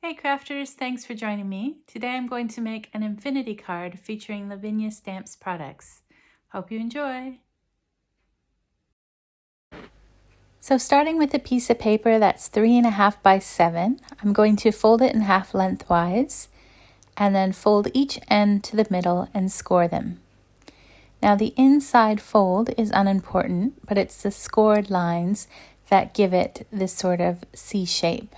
Hey crafters, thanks for joining me. Today I'm going to make an infinity card featuring Lavinia Stamps products. Hope you enjoy! So starting with a piece of paper that's 3.5 by 7, I'm going to fold it in half lengthwise and then fold each end to the middle and score them. Now the inside fold is unimportant, but it's the scored lines that give it this sort of C shape.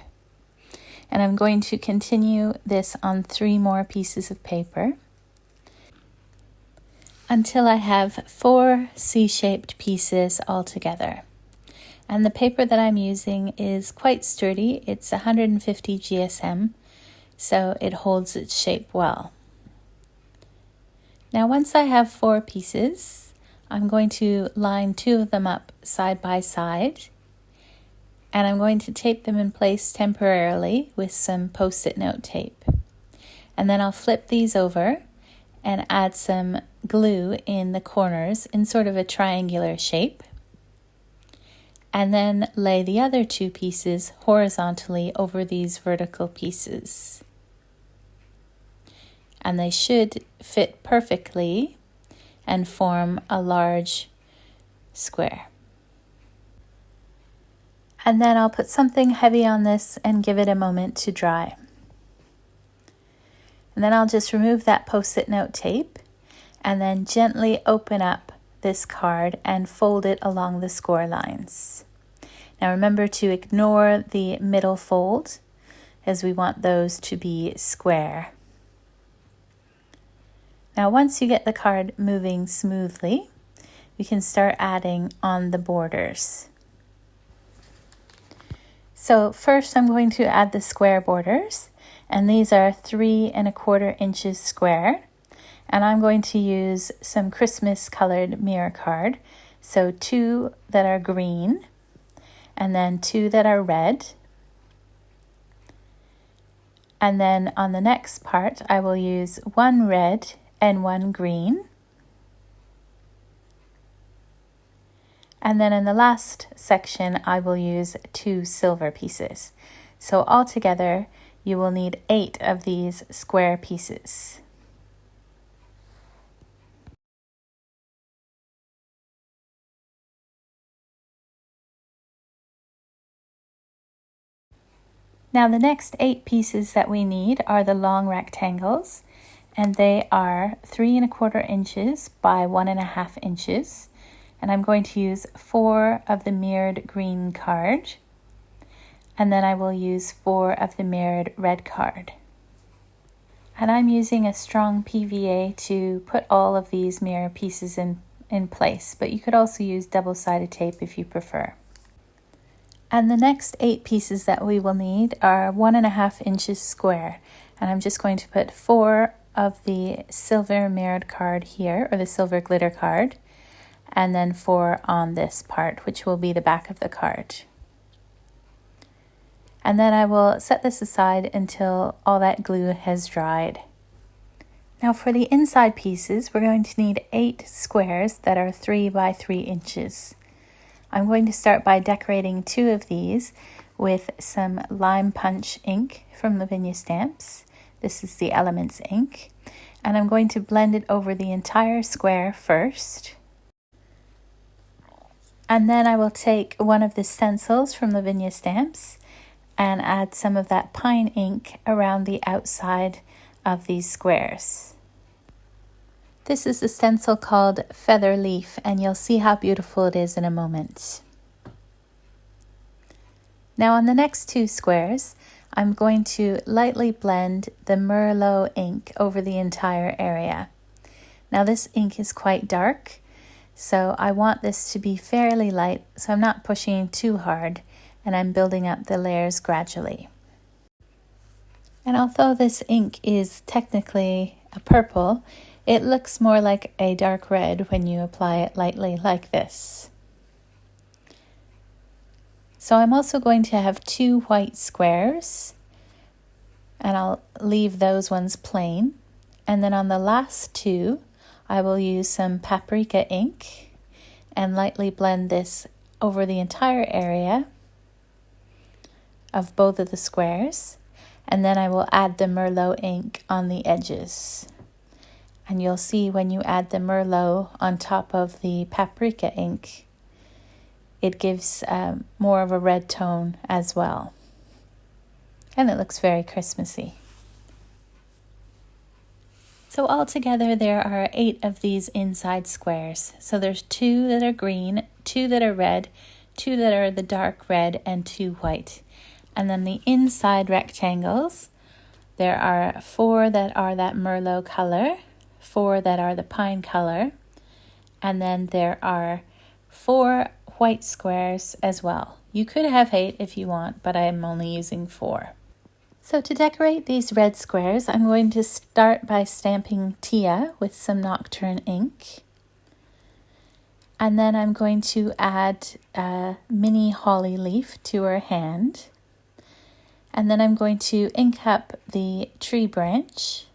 And I'm going to continue this on 3 more pieces of paper until I have 4 C-shaped pieces all together. And the paper that I'm using is quite sturdy. It's 150 GSM, so it holds its shape well. Now once I have 4 pieces, I'm going to line 2 of them up side by side, and I'm going to tape them in place temporarily with some post-it note tape. And then I'll flip these over and add some glue in the corners in sort of a triangular shape. And then lay the other 2 pieces horizontally over these vertical pieces. And they should fit perfectly and form a large square. And then I'll put something heavy on this and give it a moment to dry. And then I'll just remove that post-it note tape and then gently open up this card and fold it along the score lines. Now remember to ignore the middle fold as we want those to be square. Now once you get the card moving smoothly, we can start adding on the borders. So first I'm going to add the square borders, and these are 3¼ inches square. And I'm going to use some Christmas colored mirror card. So 2 that are green, and then 2 that are red. And then on the next part, I will use 1 red and 1 green. And then in the last section, I will use 2 silver pieces. So altogether, you will need 8 of these square pieces. Now the next 8 pieces that we need are the long rectangles, and they are 3¼ inches by 1½ inches. And I'm going to use 4 of the mirrored green card, and then I will use 4 of the mirrored red card. And I'm using a strong PVA to put all of these mirror pieces in place, but you could also use double-sided tape if you prefer. And the next 8 pieces that we will need are 1½ inches square, and I'm just going to put 4 of the silver mirrored card here, or the silver glitter card, and then 4 on this part, which will be the back of the card. And then I will set this aside until all that glue has dried. Now for the inside pieces, we're going to need 8 squares that are 3 by 3 inches. I'm going to start by decorating 2 of these with some lime punch ink from Lavinia Stamps. This is the Elements ink. And I'm going to blend it over the entire square first. And then I will take one of the stencils from Lavinia Stamps and add some of that pine ink around the outside of these squares. This is a stencil called Feather Leaf, and you'll see how beautiful it is in a moment. Now on the next 2 squares, I'm going to lightly blend the Merlot ink over the entire area. Now this ink is quite dark, so I want this to be fairly light, so I'm not pushing too hard, and I'm building up the layers gradually. And although this ink is technically a purple, it looks more like a dark red when you apply it lightly like this. So I'm also going to have 2 white squares, and I'll leave those ones plain. And then on the last 2, I will use some Paprika ink and lightly blend this over the entire area of both of the squares. And then I will add the Merlot ink on the edges. And you'll see when you add the Merlot on top of the Paprika ink, it gives more of a red tone as well. And it looks very Christmassy. So altogether there are 8 of these inside squares. So there's 2 that are green, 2 that are red, 2 that are the dark red, and 2 white. And then the inside rectangles, there are 4 that are that Merlot color, 4 that are the pine color, and then there are 4 white squares as well. You could have 8 if you want, but I'm only using 4. So to decorate these red squares, I'm going to start by stamping Tia with some Nocturne ink. And then I'm going to add a mini holly leaf to her hand. And then I'm going to ink up the tree branch.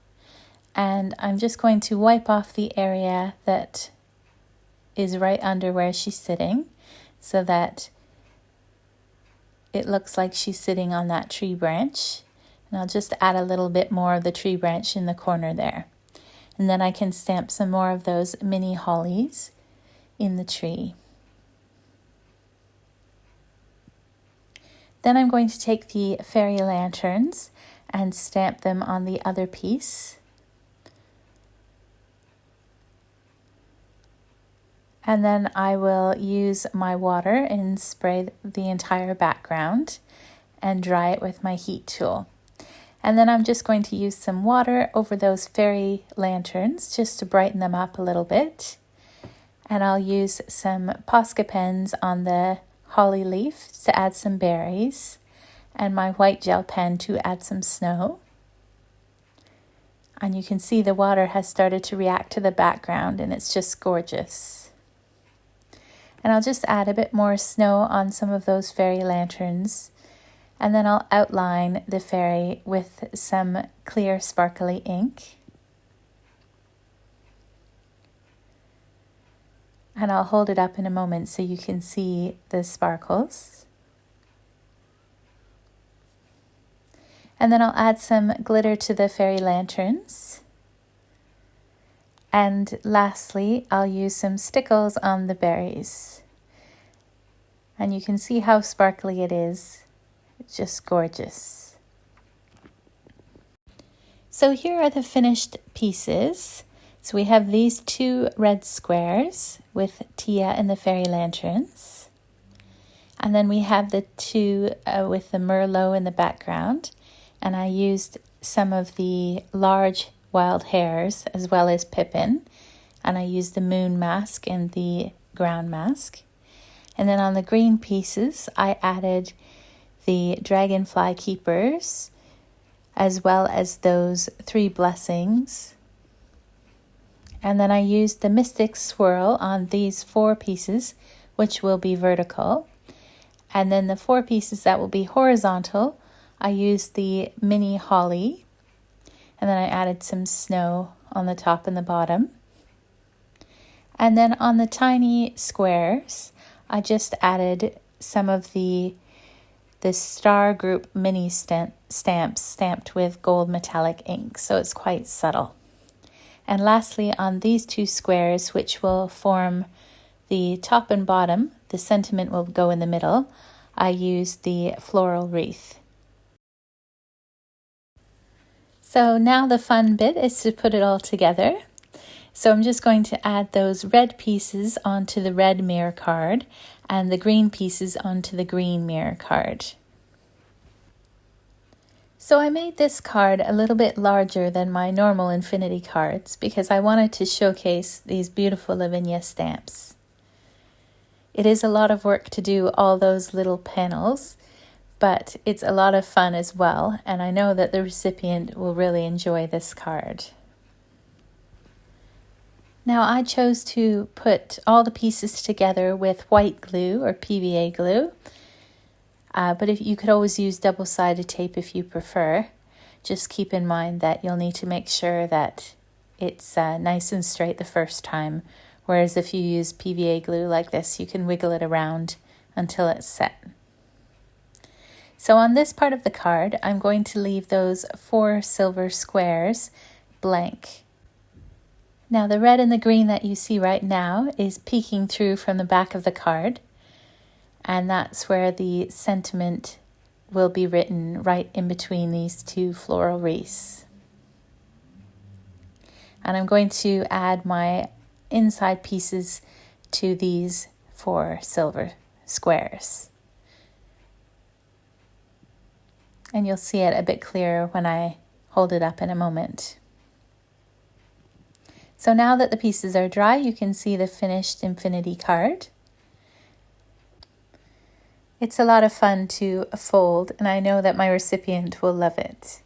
And I'm just going to wipe off the area that is right under where she's sitting, so that it looks like she's sitting on that tree branch. And I'll just add a little bit more of the tree branch in the corner there. And then I can stamp some more of those mini hollies in the tree. Then I'm going to take the fairy lanterns and stamp them on the other piece. And then I will use my water and spray the entire background and dry it with my heat tool. And then I'm just going to use some water over those fairy lanterns just to brighten them up a little bit. And I'll use some Posca pens on the holly leaf to add some berries, and my white gel pen to add some snow. And you can see the water has started to react to the background, and it's just gorgeous. And I'll just add a bit more snow on some of those fairy lanterns. And then I'll outline the fairy with some clear sparkly ink. And I'll hold it up in a moment so you can see the sparkles. And then I'll add some glitter to the fairy lanterns. And lastly, I'll use some stickles on the berries. And you can see how sparkly it is. It's just gorgeous. So here are the finished pieces. So we have these 2 red squares with Tia and the fairy lanterns. And then we have the 2 with the Merlot in the background. And I used some of the large wild hares as well as Pippin. And I used the moon mask and the ground mask. And then on the green pieces, I added the dragonfly keepers, as well as those 3 blessings. And then I used the mystic swirl on these 4 pieces, which will be vertical. And then the 4 pieces that will be horizontal, I used the mini holly. And then I added some snow on the top and the bottom. And then on the tiny squares, I just added some of the star group mini stamps stamped with gold metallic ink, so it's quite subtle. And lastly, on these 2 squares, which will form the top and bottom, the sentiment will go in the middle, I used the floral wreath. So now the fun bit is to put it all together. So I'm just going to add those red pieces onto the red mirror card and the green pieces onto the green mirror card. So I made this card a little bit larger than my normal infinity cards because I wanted to showcase these beautiful Lavinia stamps. It is a lot of work to do all those little panels, but it's a lot of fun as well, and I know that the recipient will really enjoy this card. Now I chose to put all the pieces together with white glue or PVA glue, but if you could always use double-sided tape if you prefer. Just keep in mind that you'll need to make sure that it's nice and straight the first time, whereas if you use PVA glue like this, you can wiggle it around until it's set. So on this part of the card, I'm going to leave those 4 silver squares blank. Now the red and the green that you see right now is peeking through from the back of the card, and that's where the sentiment will be written, right in between these 2 floral wreaths. And I'm going to add my inside pieces to these 4 silver squares. And you'll see it a bit clearer when I hold it up in a moment. So now that the pieces are dry, you can see the finished infinity card. It's a lot of fun to fold, and I know that my recipient will love it.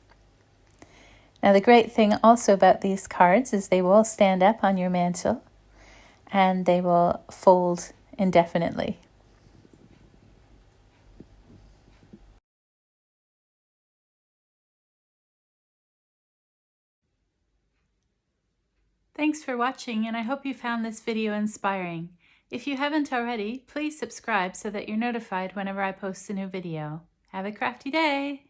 Now the great thing also about these cards is they will stand up on your mantle and they will fold indefinitely. Thanks for watching, and I hope you found this video inspiring. If you haven't already, please subscribe so that you're notified whenever I post a new video. Have a crafty day!